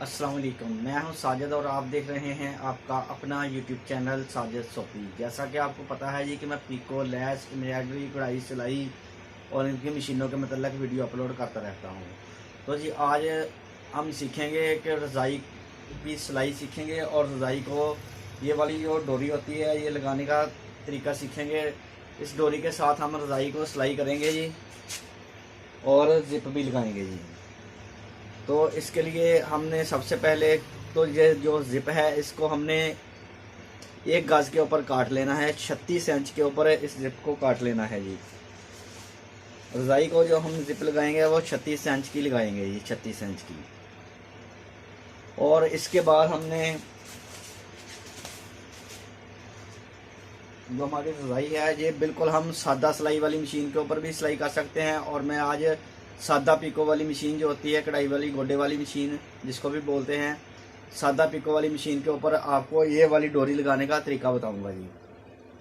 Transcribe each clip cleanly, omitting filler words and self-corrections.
अस्सलाम वालेकुम। मैं हूं साजिद और आप देख रहे हैं आपका अपना यूट्यूब चैनल साजिद सोफी। जैसा कि आपको पता है जी कि मैं पीको, लैस, एम्ब्रॉयडरी, कढ़ाई, सिलाई और इनकी मशीनों के मतलब वीडियो अपलोड करता रहता हूं। तो जी आज हम सीखेंगे कि रज़ाई की सिलाई सीखेंगे और रज़ाई को ये वाली जो डोरी होती है ये लगाने का तरीका सीखेंगे। इस डोरी के साथ हम रज़ाई को सिलाई करेंगे जी और ज़िप भी लगाएंगे जी। तो इसके लिए हमने सबसे पहले तो ये जो ज़िप है इसको हमने 1 गज के ऊपर काट लेना है। 36 इंच के ऊपर इस ज़िप को काट लेना है जी। रज़ाई को जो हम ज़िप लगाएंगे वो 36 इंच की लगाएंगे जी, 36 इंच की। और इसके बाद हमने जो हमारी रज़ाई है ये बिल्कुल हम सादा सिलाई वाली मशीन के ऊपर भी सिलाई कर सकते हैं। और मैं आज सादा पिको वाली मशीन जो होती है, कढ़ाई वाली गोडे वाली मशीन जिसको भी बोलते हैं, सादा पिको वाली मशीन के ऊपर आपको ये वाली डोरी लगाने का तरीका बताऊंगा जी।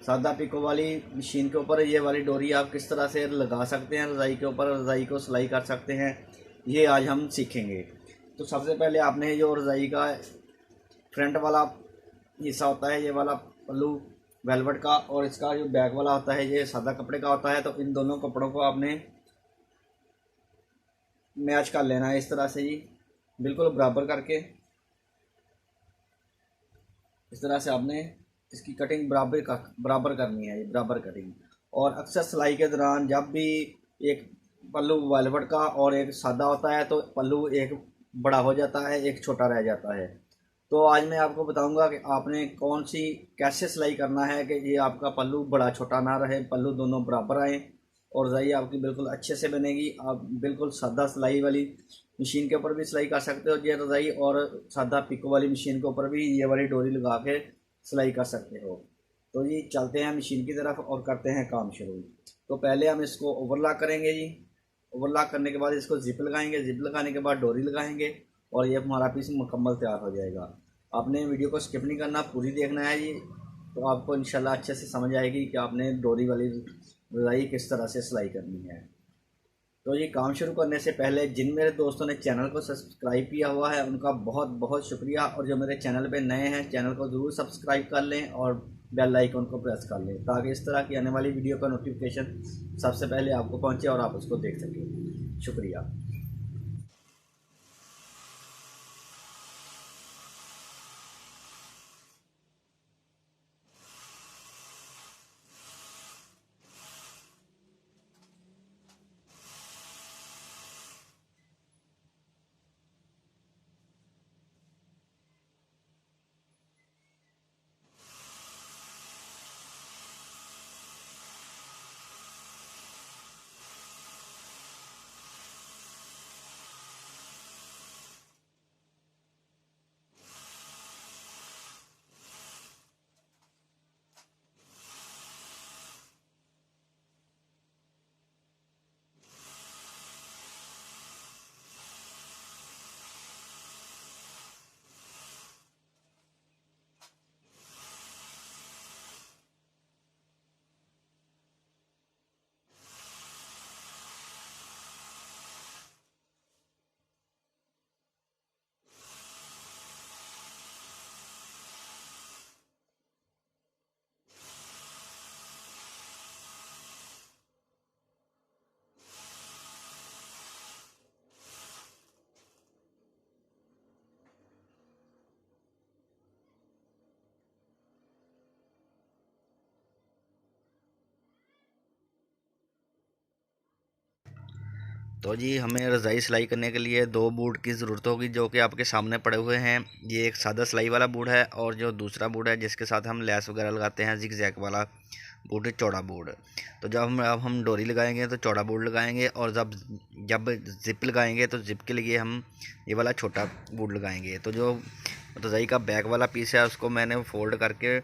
सादा पिको वाली मशीन के ऊपर ये वाली डोरी आप किस तरह से लगा सकते हैं रज़ाई के ऊपर, रज़ाई को सिलाई कर सकते हैं, ये आज हम सीखेंगे। तो सबसे पहले आपने जो रज़ाई का फ्रंट वाला हिस्सा होता है, ये वाला पल्लू वेलवेट का, और इसका जो बैक वाला होता है ये सादा कपड़े का होता है। तो इन दोनों कपड़ों को आपने मैच कर लेना है इस तरह से जी, बिल्कुल बराबर करके। इस तरह से आपने इसकी कटिंग बराबर करनी है, ये बराबर कटिंग। और अक्सर सिलाई के दौरान जब भी एक पल्लू वेलवेट का और एक सादा होता है तो पल्लू एक बड़ा हो जाता है, एक छोटा रह जाता है। तो आज मैं आपको बताऊंगा कि आपने कौन सी कैसे सिलाई करना है कि ये आपका पल्लू बड़ा छोटा ना रहे, पल्लू दोनों बराबर आए और रज़ाई आपकी बिल्कुल अच्छे से बनेगी। आप बिल्कुल सादा सिलाई वाली मशीन के ऊपर भी सिलाई कर सकते हो ये रज़ाई, और सादा पिको वाली मशीन के ऊपर भी ये वाली डोरी लगा के सिलाई कर सकते हो। तो जी चलते हैं मशीन की तरफ और करते हैं काम शुरू। तो पहले हम इसको ओवरलॉक करेंगे जी। ओवरलॉक करने के बाद इसको जिप लगाएंगे, जिप लगाने के बाद डोरी लगाएंगे और ये हमारा पीस मुकम्मल तैयार हो जाएगा। आपने वीडियो को स्किप नहीं करना, पूरी देखना है जी। तो आपको इंशाल्लाह अच्छे से समझ आएगी कि आपने डोरी वाली रज़ाई किस तरह से सिलाई करनी है। तो ये काम शुरू करने से पहले जिन मेरे दोस्तों ने चैनल को सब्सक्राइब किया हुआ है उनका बहुत बहुत शुक्रिया, और जो मेरे चैनल पे नए हैं चैनल को ज़रूर सब्सक्राइब कर लें और बेल आइकन को प्रेस कर लें ताकि इस तरह की आने वाली वीडियो का नोटिफिकेशन सबसे पहले आपको पहुंचे और आप उसको देख सकें। शुक्रिया। तो जी हमें रज़ाई सिलाई करने के लिए 2 बूट की ज़रूरत होगी जो कि आपके सामने पड़े हुए हैं। ये एक सादा सिलाई वाला बूट है और जो दूसरा बूट है जिसके साथ हम लैस वगैरह लगाते हैं, जिग जैक वाला बूट है, चौड़ा बूट। तो जब हम डोरी लगाएंगे तो चौड़ा बूट लगाएंगे, और जब जब ज़िप लगाएंगे तो ज़िप के लिए हम ये वाला छोटा बूट लगाएंगे। तो जो रज़ाई का बैक वाला पीस है उसको मैंने फोल्ड करके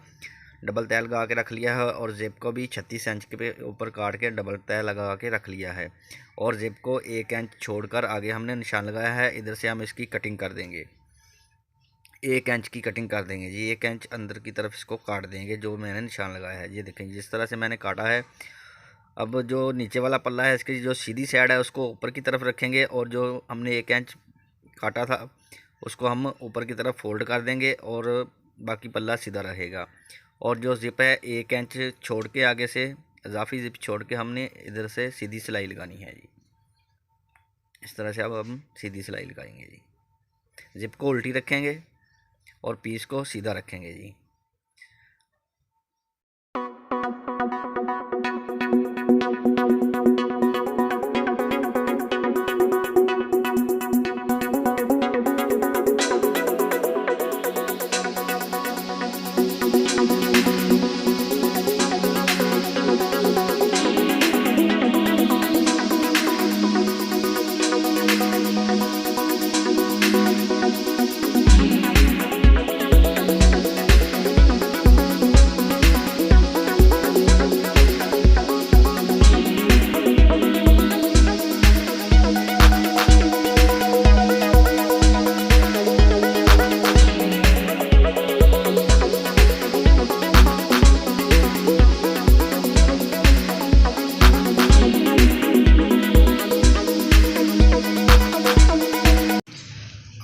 डबल तह लगा के रख लिया है, और ज़िप को भी 36 इंच के ऊपर काट के डबल तह लगा के रख लिया है। और ज़िप को 1 इंच छोड़कर आगे हमने निशान लगाया है, इधर से हम इसकी कटिंग कर देंगे। 1 इंच की कटिंग कर देंगे जी, 1 इंच अंदर की तरफ इसको काट देंगे जो मैंने निशान लगाया है। ये देखेंगे जिस तरह से मैंने काटा है। अब जो नीचे वाला पल्ला है इसकी जो सीधी साइड है उसको ऊपर की तरफ रखेंगे, और जो हमने 1 इंच काटा था उसको हम ऊपर की तरफ फोल्ड कर देंगे और बाकी पल्ला सीधा रहेगा। और जो ज़िप है 1 इंच छोड़ के आगे से इजाफी ज़िप छोड़ के हमने इधर से सीधी सिलाई लगानी है जी। इस तरह से अब हम सीधी सिलाई लगाएंगे जी। ज़िप को उल्टी रखेंगे और पीस को सीधा रखेंगे जी।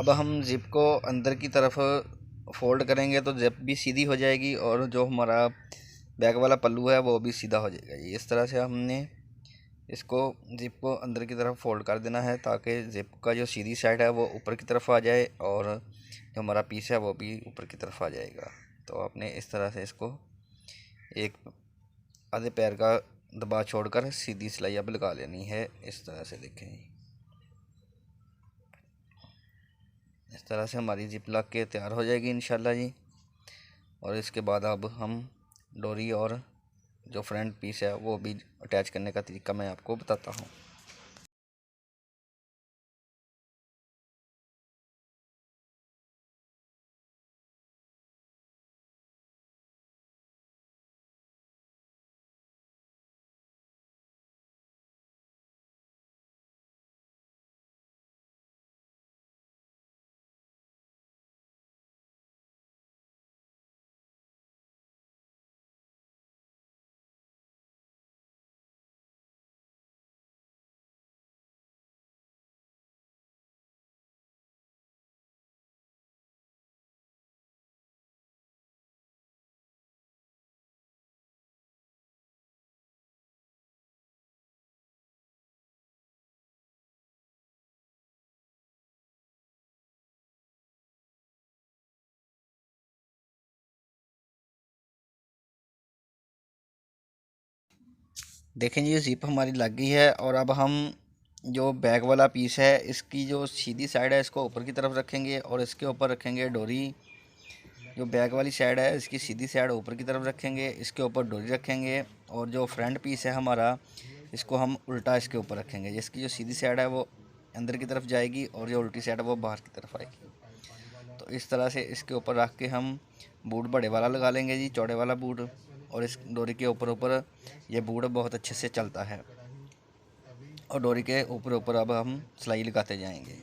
अब हम ज़िप को अंदर की तरफ फोल्ड करेंगे तो ज़िप भी सीधी हो जाएगी और जो हमारा बैक वाला पल्लू है वो भी सीधा हो जाएगा। इस तरह से हमने इसको ज़िप को अंदर की तरफ फोल्ड कर देना है ताकि ज़िप का जो सीधी साइड है वो ऊपर की तरफ आ जाए और जो हमारा पीस है वो भी ऊपर की तरफ आ जाएगा। तो आपने इस तरह से इसको एक आधे पैर का दबाव छोड़कर सीधी सिलाई अब लगा लेनी है। इस तरह से देखें, इस तरह से हमारी ज़िप लग के तैयार हो जाएगी इंशाल्लाह जी। और इसके बाद अब हम डोरी और जो फ्रंट पीस है वो भी अटैच करने का तरीका मैं आपको बताता हूँ। देखें जी, ज़िप हमारी लग गई है और अब हम जो बैक वाला पीस है इसकी जो सीधी साइड है इसको ऊपर की तरफ रखेंगे और इसके ऊपर रखेंगे डोरी। जो बैक वाली साइड है इसकी सीधी साइड ऊपर की तरफ रखेंगे, इसके ऊपर डोरी रखेंगे और जो फ्रंट पीस है हमारा इसको हम उल्टा इसके ऊपर रखेंगे। जिसकी जो सीधी साइड है वो अंदर की तरफ जाएगी और जो उल्टी साइड है वो बाहर की तरफ आएगी। तो इस तरह से इसके ऊपर रख के हम बूट बड़े वाला लगा लेंगे जी, चौड़े वाला बूट। और इस डोरी के ऊपर ये बूट बहुत अच्छे से चलता है और डोरी के ऊपर अब हम सिलाई लगाते जाएंगे।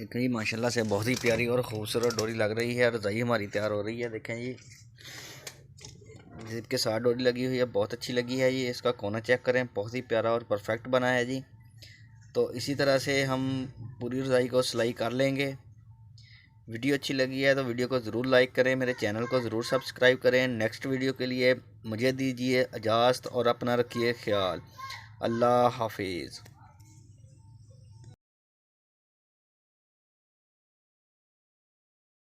देखें जी माशाल्लाह से बहुत ही प्यारी और ख़ूबसूरत डोरी लग रही है। रज़ाई हमारी तैयार हो रही है। देखें जी जिप के साथ डोरी लगी हुई है, बहुत अच्छी लगी है। ये इसका कोना चेक करें, बहुत ही प्यारा और परफेक्ट बना है जी। तो इसी तरह से हम पूरी रज़ाई को सिलाई कर लेंगे। वीडियो अच्छी लगी है तो वीडियो को ज़रूर लाइक करें, मेरे चैनल को ज़रूर सब्सक्राइब करें। नेक्स्ट वीडियो के लिए मुझे दीजिए इजाज़त और अपना रखिए ख्याल। अल्लाह हाफिज़।